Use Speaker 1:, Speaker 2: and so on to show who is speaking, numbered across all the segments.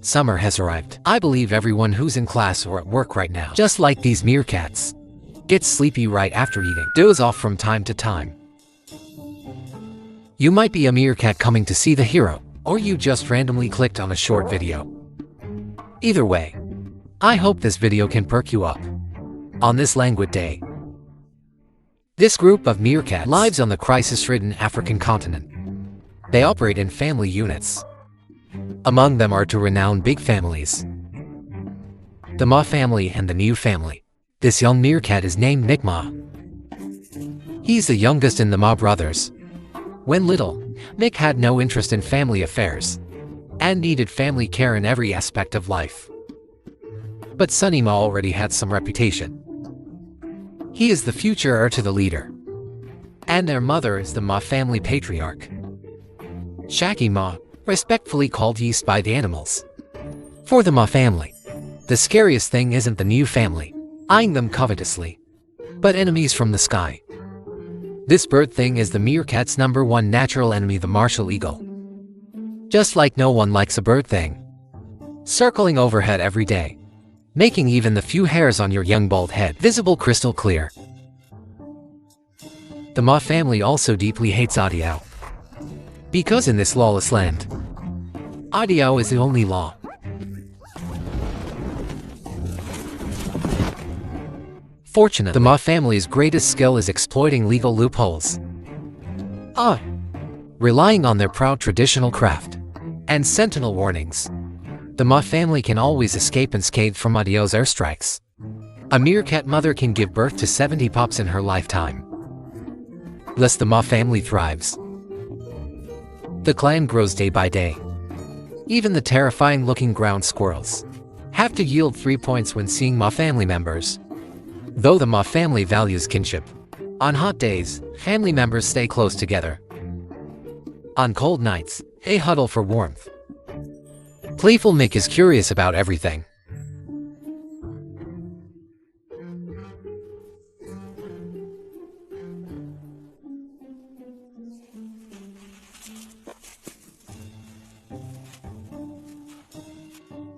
Speaker 1: Summer has arrived. I believe everyone who's in class or at work right now, just like these meerkats, gets sleepy right after eating, doze off from time to time. You might be a meerkat coming to see the hero, or you just randomly clicked on a short video. Either way, I hope this video can perk you up on this languid day. This group of meerkats lives on the crisis-ridden African continent. They operate in family units. Among them are two renowned big families, the Ma family and the Niu family. This young meerkat is named Mick Ma. He's the youngest in the Ma brothers. When little, Mick had no interest in family affairs and needed family care in every aspect of life. But Sonny Ma already had some reputation. He is the future heir to the leader, and their mother is the Ma family patriarch, Shaggy Ma, respectfully called Yeast by the animals. For the Ma family, the scariest thing isn't the Niu family, eyeing them covetously, but enemies from the sky. This bird thing is the meerkat's #1 natural enemy, the martial eagle. Just like no one likes a bird thing circling overhead every day, making even the few hairs on your young bald head visible crystal clear. The Ma family also deeply hates Adiao, because in this lawless land, Adiao is the only law. Fortunately, the Ma family's greatest skill is exploiting legal loopholes, relying on their proud traditional craft and sentinel warnings. The Ma family can always escape unscathed from Adiao's airstrikes. A meerkat mother can give birth to 70 pups in her lifetime. Thus the Ma family thrives. The clan grows day by day. Even the terrifying-looking ground squirrels have to yield 3 points when seeing Ma family members. Though the Ma family values kinship, on hot days, family members stay close together. On cold nights, they huddle for warmth. Playful Mick is curious about everything.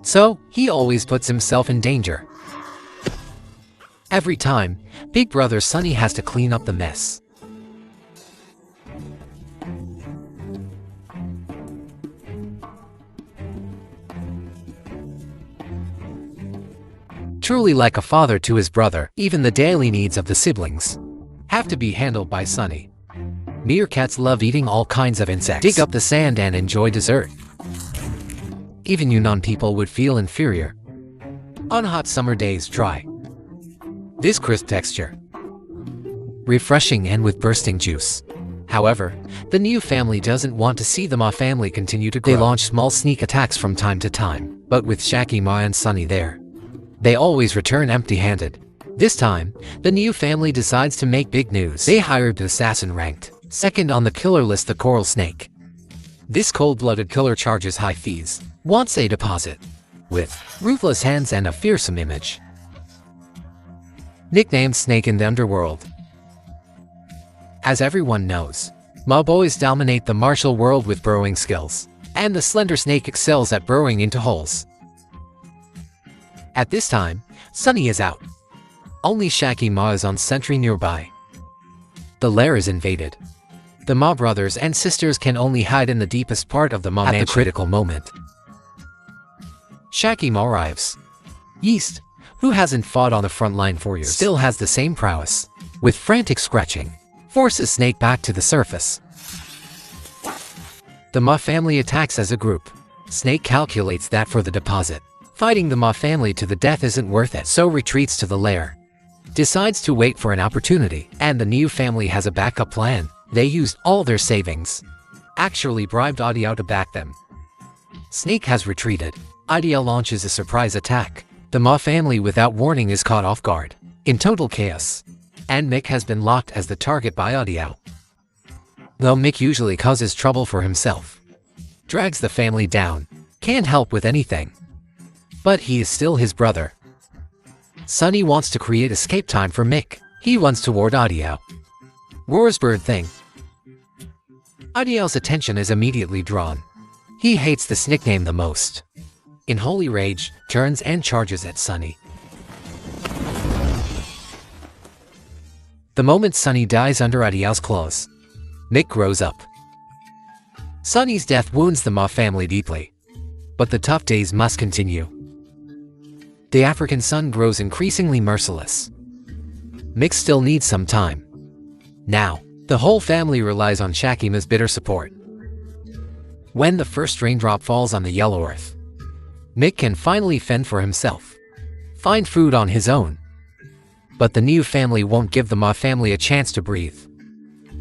Speaker 1: So, he always puts himself in danger. Every time, Big Brother Sonny has to clean up the mess. Truly like a father to his brother, even the daily needs of the siblings have to be handled by Sonny. Meerkats love eating all kinds of insects, dig up the sand and enjoy dessert. Even you non-people would feel inferior on hot summer days dry. This crisp texture, refreshing and with bursting juice. However, the Niu family doesn't want to see the Ma family continue to grow. They launch small sneak attacks from time to time, but with Shaggy Ma and Sonny there, they always return empty-handed. This time, the Niu family decides to make big news. They hired the assassin ranked second on the killer list, the coral snake. This cold-blooded killer charges high fees, wants a deposit, with ruthless hands and a fearsome image. Nicknamed Snake in the Underworld. As everyone knows, Ma boys dominate the martial world with burrowing skills, and the slender snake excels at burrowing into holes. At this time, Sonny is out. Only Shaggy Ma is on sentry nearby. The lair is invaded. The Ma brothers and sisters can only hide in the deepest part of the Ma mansion. At the critical moment, Shaggy Ma arrives. Yeast, who hasn't fought on the front line for years, still has the same prowess. With frantic scratching, forces Snake back to the surface. The Ma family attacks as a group. Snake calculates that for the deposit, fighting the Ma family to the death isn't worth it, so retreats to the lair. Decides to wait for an opportunity, and the Niu family has a backup plan. They used all their savings. Actually bribed Adiao to back them. Snake has retreated. Adiao launches a surprise attack. The Ma family without warning is caught off guard, in total chaos. And Mick has been locked as the target by Adiao. Though Mick usually causes trouble for himself, drags the family down, can't help with anything. But he is still his brother. Sonny wants to create escape time for Mick. He runs toward Adiao. Roars bird thing. Adiao's attention is immediately drawn. He hates this nickname the most. in holy rage, turns and charges at Sunny. The moment Sunny dies under Adiel's claws, Mick grows up. Sunny's death wounds the Ma family deeply, but the tough days must continue. The African sun grows increasingly merciless. Mick still needs some time. Now, the whole family relies on Shakima's bitter support. When the first raindrop falls on the yellow earth, Mick can finally fend for himself, find food on his own. But the new family won't give the Ma family a chance to breathe.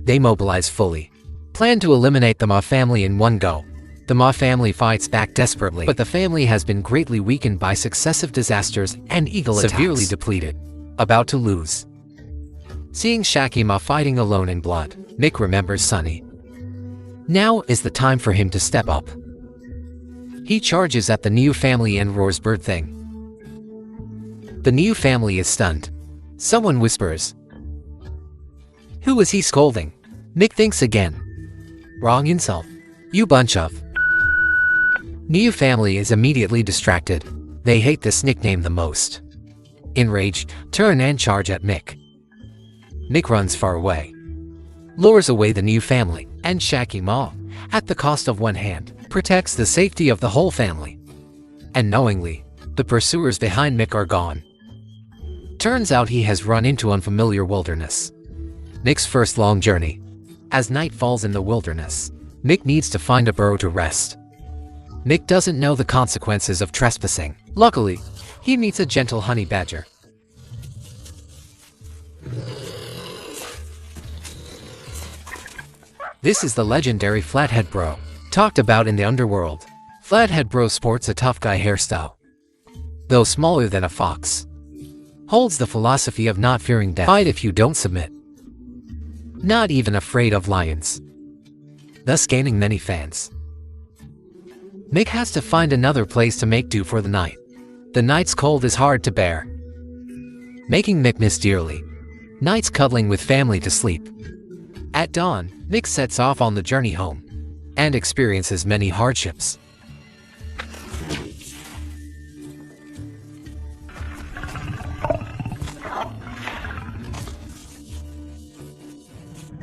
Speaker 1: They mobilize fully, plan to eliminate the Ma family in one go. The Ma family fights back desperately, but the family has been greatly weakened by successive disasters and eagle attacks. Severely depleted, about to lose. Seeing Shakima fighting alone in blood, Mick remembers Sunny. Now is the time for him to step up. He charges at the new family and roars bird thing. The new family is stunned. Someone whispers, "Who is he scolding?" Mick thinks again. Wrong insult. You bunch of. New family is immediately distracted. They hate this nickname the most. Enraged, turn and charge at Mick. Mick runs far away, lures away the new family, and Shakima, at the cost of one hand, protects the safety of the whole family. And knowingly, the pursuers behind Mick are gone. Turns out he has run into unfamiliar wilderness. Mick's first long journey. As night falls in the wilderness, Mick needs to find a burrow to rest. Mick doesn't know the consequences of trespassing. Luckily, he meets a gentle honey badger. This is the legendary Flathead Bro, talked about in the underworld. Flathead Bro sports a tough guy hairstyle. Though smaller than a fox, holds the philosophy of not fearing death. Fight if you don't submit. Not even afraid of lions, thus gaining many fans. Mick has to find another place to make do for the night. The night's cold is hard to bear, making Mick miss dearly nights cuddling with family to sleep. At dawn, Mick sets off on the journey home and experiences many hardships.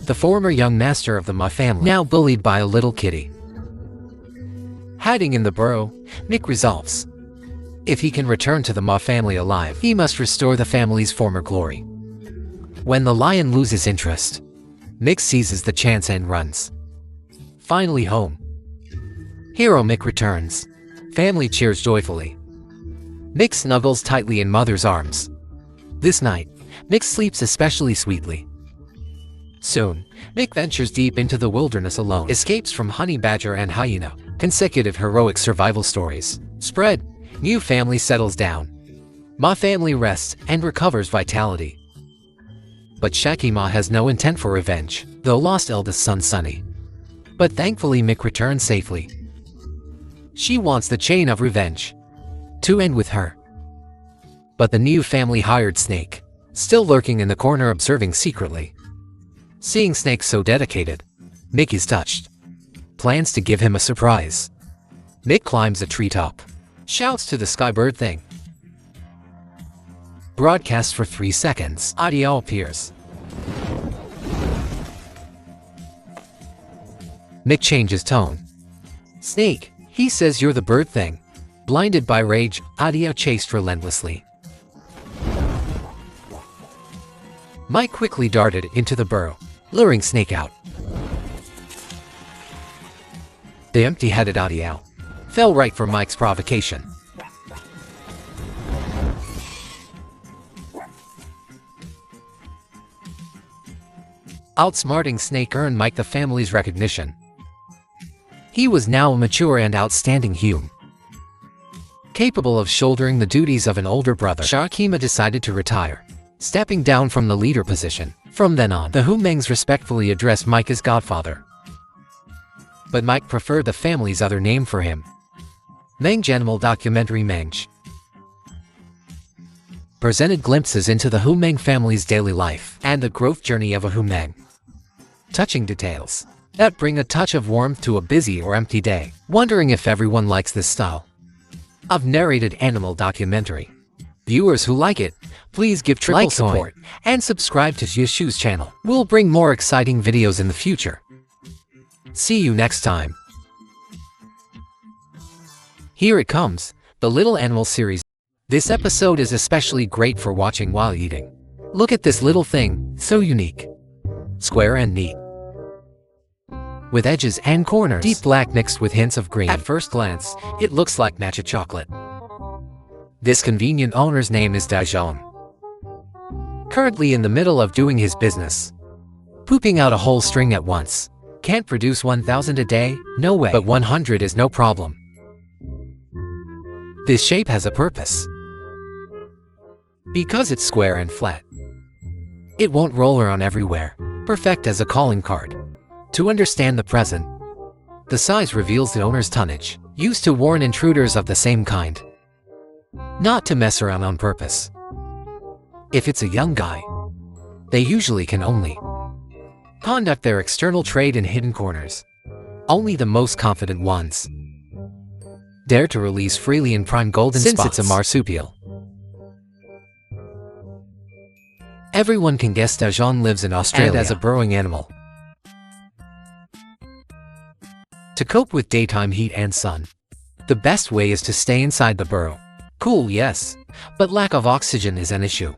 Speaker 1: The former young master of the Ma family, now bullied by a little kitty. Hiding in the burrow, Mick resolves, if he can return to the Ma family alive, he must restore the family's former glory. When the lion loses interest, Mick seizes the chance and runs. Finally home. Hero Mick returns. Family cheers joyfully. Mick snuggles tightly in mother's arms. This night, Mick sleeps especially sweetly. Soon, Mick ventures deep into the wilderness alone, escapes from honey badger and hyena. Consecutive heroic survival stories spread. New family settles down. Ma family rests and recovers vitality. But Shakima has no intent for revenge, though lost eldest son Sunny. But thankfully Mick returns safely. She wants the chain of revenge to end with her. But the new family hired Snake, still lurking in the corner observing secretly. Seeing Snake so dedicated, Mick is touched. Plans to give him a surprise. Mick climbs a treetop, shouts to the skybird thing. Broadcasts for 3 seconds. Audio appears. Mick changes tone. Snake, he says you're the bird thing. Blinded by rage, Audio chased relentlessly. Mike quickly darted into the burrow, luring Snake out. The empty-headed Audio fell right for Mike's provocation. Outsmarting Snake earned Mike the family's recognition. He was now a mature and outstanding human, capable of shouldering the duties of an older brother. Shakima decided to retire, stepping down from the leader position. From then on, the Humangs respectfully addressed Mike as Godfather. But Mike preferred the family's other name for him. Mang Animal Documentary Mang presented glimpses into the Humang family's daily life and the growth journey of a Humang. Touching details that bring a touch of warmth to a busy or empty day. Wondering if everyone likes this style. of narrated animal documentary. Viewers who like it, please give triple support and subscribe to Yeshu's channel. We'll bring more exciting videos in the future. See you next time. Here it comes, the Little Animal series. This episode is especially great for watching while eating. Look at this little thing, so unique. Square and neat. With edges and corners, deep black mixed with hints of green. At first glance, it looks like matcha chocolate. This convenient owner's name is Dajon. Currently in the middle of doing his business. Pooping out a whole string at once. Can't produce 1,000 a day? No way. But 100 is no problem. This shape has a purpose. Because it's square and flat. It won't roll around everywhere. Perfect as a calling card. To understand the present, the size reveals the owner's tonnage, used to warn intruders of the same kind. Not to mess around on purpose. If it's a young guy, they usually can only conduct their external trade in hidden corners. Only the most confident ones dare to release freely in prime golden spots. Since it's a marsupial, everyone can guess Dajon lives in Australia and as a burrowing animal. To cope with daytime heat and sun, the best way is to stay inside the burrow. Cool, yes, but lack of oxygen is an issue.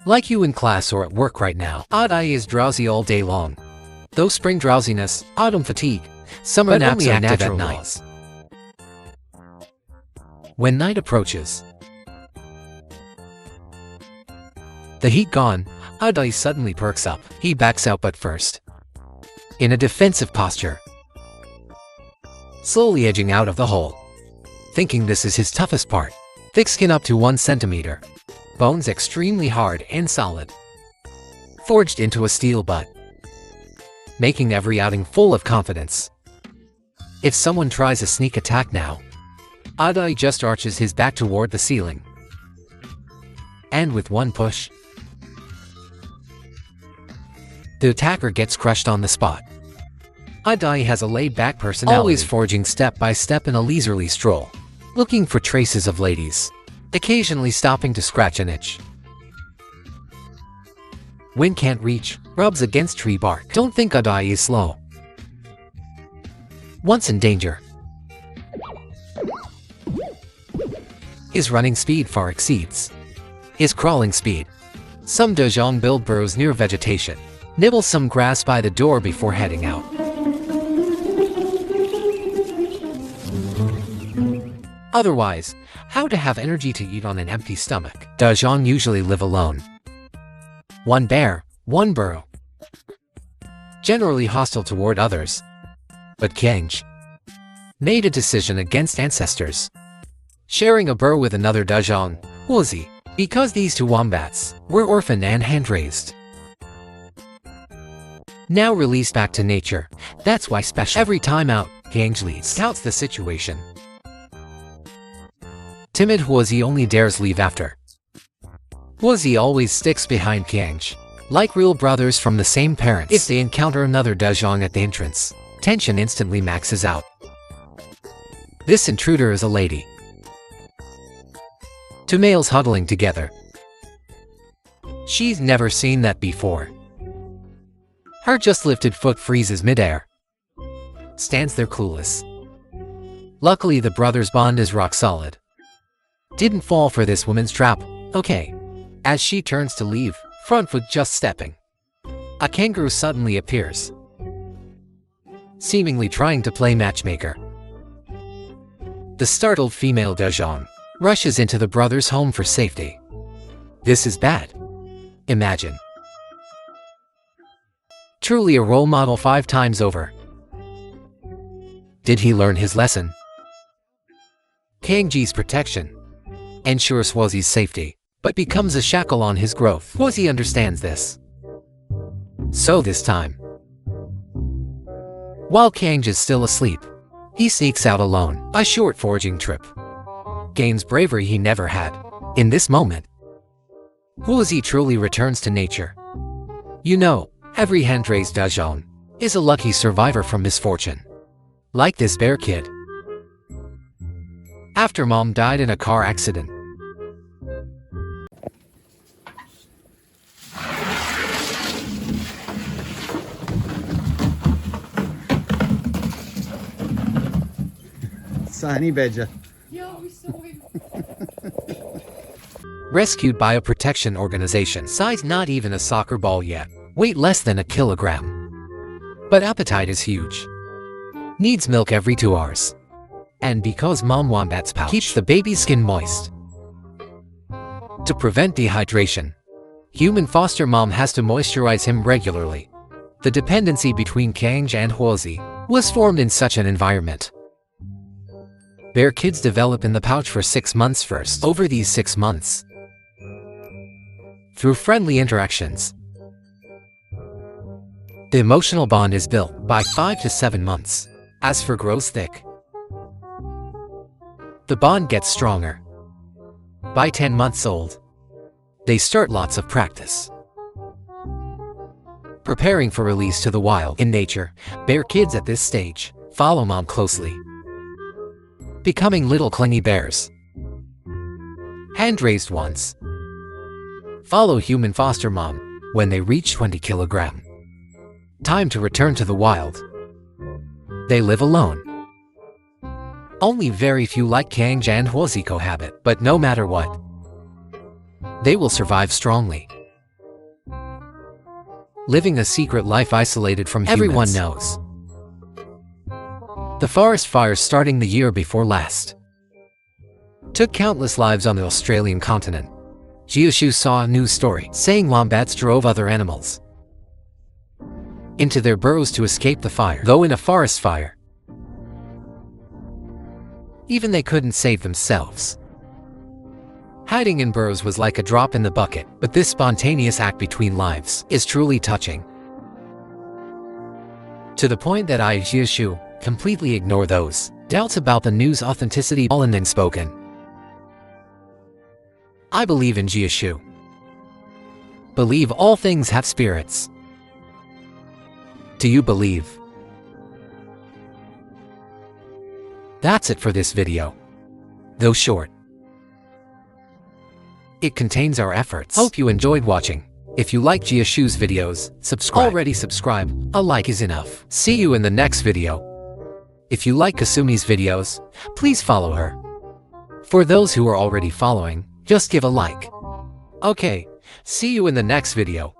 Speaker 1: Like you in class or at work right now, Odd Eye is drowsy all day long. Though spring drowsiness, autumn fatigue, summer naps are active at night. When night approaches, the heat gone, Odd Eye suddenly perks up. He backs out but first, in a defensive posture, slowly edging out of the hole. Thinking this is his toughest part. Thick skin up to 1 centimeter. Bones extremely hard and solid. Forged into a steel butt. Making every outing full of confidence. If someone tries a sneak attack now, Odd Eye just arches his back toward the ceiling. And with one push, the attacker gets crushed on the spot. Odd Eye has a laid-back personality, always forging step by step in a leisurely stroll, looking for traces of ladies, occasionally stopping to scratch an itch. When can't reach, rubs against tree bark. Don't think Odd Eye is slow. Once in danger, his running speed far exceeds his crawling speed. Some Dajon build burrows near vegetation, nibble some grass by the door before heading out. Otherwise, how to have energy to eat on an empty stomach? Dajon usually live alone. One bear, one burrow. Generally hostile toward others. But Kienge made a decision against ancestors, sharing a burrow with another Dajon, Woozy, because these two wombats were orphaned and hand-raised. Now released back to nature, that's why special. Every time out, Kienge leads, scouts the situation. Timid Woozy only dares leave after. Woozy always sticks behind Kienge, like real brothers from the same parents. If they encounter another Dajon at the entrance, tension instantly maxes out. This intruder is a lady. Two males huddling together. She's never seen that before. Her just lifted foot freezes midair. Stands there clueless. Luckily the brothers' bond is rock solid. Didn't fall for this woman's trap, okay. As she turns to leave, front foot just stepping, a kangaroo suddenly appears, seemingly trying to play matchmaker. The startled female Dajon rushes into the brothers' home for safety. This is bad. Imagine. Truly a role model 5 times over. Did he learn his lesson? Kienge's protection ensures Woozy's safety, but becomes a shackle on his growth. Woozy understands this. So this time, while Kienge is still asleep, he sneaks out alone. A short foraging trip. Gains bravery he never had. In this moment, Woozy truly returns to nature. You know, every hand-raised Dajon is a lucky survivor from misfortune. Like this bear kid. after mom died in a car accident.
Speaker 2: Honey badger.
Speaker 3: Yeah, we saw him.
Speaker 1: Rescued by a protection organization. Size not even a soccer ball yet. Weight less than a kilogram. But appetite is huge. Needs milk every 2 hours. And because mom wombat's pouch keeps the baby's skin moist. To prevent dehydration, human foster mom has to moisturize him regularly. The dependency between Kang and Huozi was formed in such an environment. Bear kids develop in the pouch for 6 months first. Over these 6 months, through friendly interactions, the emotional bond is built. By 5 to 7 months, as for grows thick, the bond gets stronger. By 10 months old, they start lots of practice, preparing for release to the wild. In nature, bear kids at this stage follow mom closely, becoming little clingy bears. Hand-raised ones follow human foster mom when they reach 20 kilogram. Time to return to the wild. They live alone. Only very few like Kang and Huozi cohabit, but no matter what, they will survive strongly. Living a secret life isolated from humans. Everyone knows. The forest fires starting the year before last took countless lives on the Australian continent. Jiashu saw a news story saying wombats drove other animals into their burrows to escape the fire. Though in a forest fire, even they couldn't save themselves. Hiding in burrows was like a drop in the bucket, but this spontaneous act between lives is truly touching. To the point that I, Jiashu, completely ignore those doubts about the news authenticity. All and then spoken. I believe in Jiashu. Believe all things have spirits. Do you believe? That's it for this video. Though short, it contains our efforts. Hope you enjoyed watching. If you like Jiashu's videos, subscribe. Already subscribe, a like is enough. See you in the next video. If you like Kasumi's videos, please follow her. For those who are already following, just give a like. Okay, see you in the next video.